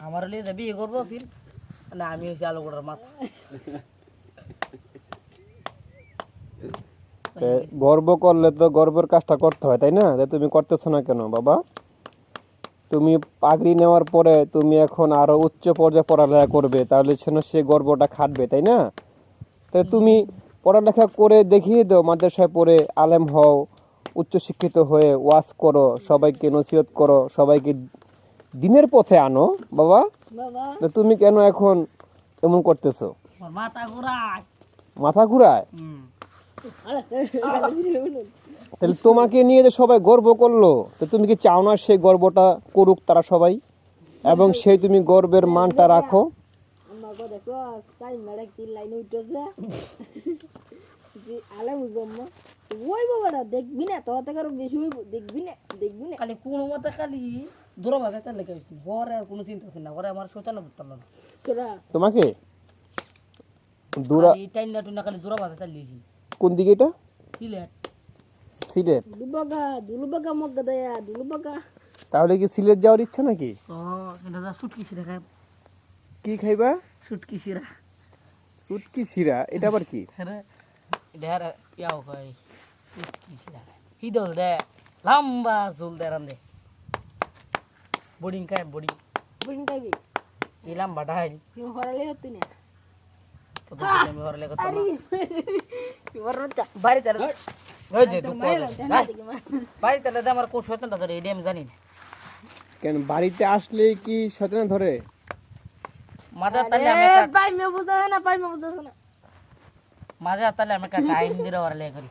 আমার লিয়ে যাবি এ করবো ফির না আমি হচ্ছে আলু গোড়ার মাথা গর্ব করলে তো গর্বের কাজটা করতে হয় তাই না? তুমি করতেছো না কেন বাবা? তুমি পাগড়ি নেওয়ার পরে তুমি এখন আরো উচ্চ পর্যায়ে পড়ালেখা করবে, তাহলে সে গর্বটা খাটবে তাই না? তাহলে তুমি পড়ালেখা করে দেখিয়ে দাও, মাদ্রাসায় পড়ে আলেম হও, উচ্চশিক্ষিত হয়ে ওয়াজ করো, সবাইকে নসিহত করো, সবাইকে দিনের পথে আনো বাবা। বাবা তুমি কেন এখন এমন করতেছো? মাথা ঘুরায় মাথা ঘুরায়? তাহলে তোমাকে নিয়ে যে সবাই গর্ব করলো, তো তুমি কি চাও না সেই গর্বটা করুক তারা সবাই, এবং সেই তুমি গর্বের মানটা রাখো? আমাকে দেখো তাই মেরে কি লাইন উঠতেছে জি আলে বুঝবো ওই বাবাটা দেখবি না তোর থেকে আরো বেশি হইব দেখবি না খালি কোনো মতে খালি দূর ভাবে তার লেগে গেছি ঘরে আর কোনো চিন্তা করছি না ঘরে আমার শোচানো করতে পারলো না তোরা তোমাকে দূরা এই টাইমটা টুনা খালি দূর ভাবে তার লিয়েছি কোন দিকে এটা? সিলেট সিলেট? দুলুবাগা মগ্গা দেয়া দুলুবাগা তাহলে কি সিলেট যাওয়ার ইচ্ছা নাকি? ও এটা যা সুটকি শিরা খায় কি খাইবা? সুটকি শিরা সুটকি শিরা? এটা আবার কি? হ্যাঁ এটা আর ইয়াও খায় সুটকি শিরা হিদল দে লম্বা ঝোল দে রান্দে বোর্ডিং খায় বোর্ডিং বুঝিন কাইবি এই লম্বা ডাইল তুমি হরালে হতি না তো আমি হরলে কত আরে কি বড়টা বাড়ি তালে ওই যে তুই মাইরা জানা দেখি মা বাড়ি তালে আমার কোন শয়তানটা ধরে এটা আমি জানি না কেন বাড়িতে আসলে কি শয়তান ধরে? মাঝে তালে আমি এ একটা পাই মে বুঝা না পাই মে বুঝা না মাঝে তালে আমি একটা টাইম দিলে হরলে করি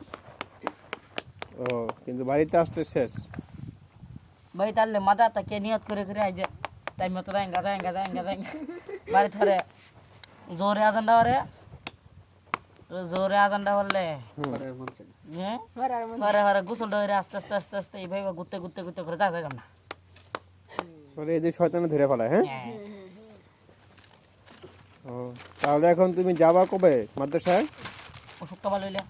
ও, কিন্তু বাড়িতে আসতে শেষ। ভাই তাহলে মাথা তাকে নিয়ত করে করে আই যে টাইম মতো দেঙ্গা বাড়ি ধরে জোরে আজানটা হরে জোরে আজানটা হলে হ্যাঁ হরার মন হরে হরে গোসলটা হরে আস্তে আস্তে আস্তে আস্তে এইভাবে ঘুরতে ঘুরতে ঘুরতে করে যাবে না বলে এই যে শয়তানে ধরে ফেলায়। হ্যাঁ, হ্যাঁ ও, তাহলে এখন তুমি যাবা কবে মাদ্রাসায়? অসুখটা ভালো হইলে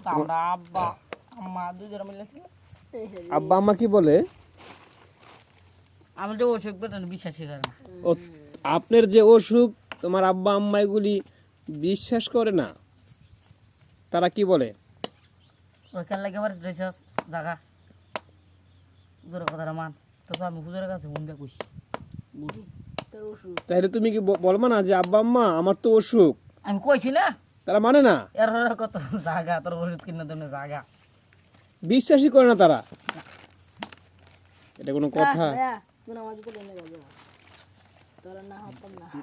তো আমরা আব্বা আম্মা দুজনে মিলেছি আব্বা আম্মা কি বলে? আমি তো অসুখ বেতন বিশ্বাসই করে না ও, আপনার যে অসুখ তোমার আব্বা আম্মা এগুলি বিশ্বাস করে না, তারা কি বলে? ওইখান লাগে আবার ড্রেসাস জাগা জোরে কথাটা মান তো আমি হুজুরের কাছে ফোন দিয়ে কইছি তোর ওষুধ তাহলে তুমি কি বলবা না যে আব্বা আম্মা আমার তো অসুখ? আমি কইছি না তারা মানে না, এর কত জাগা তোর ওষুধ কিনে দেবে জাগা বিশ্বাসই করে না তারা। এটা কোনো কথা? ভাইয়া তুই নামাজ পড়ে নে বাবা তোরা না হতাম না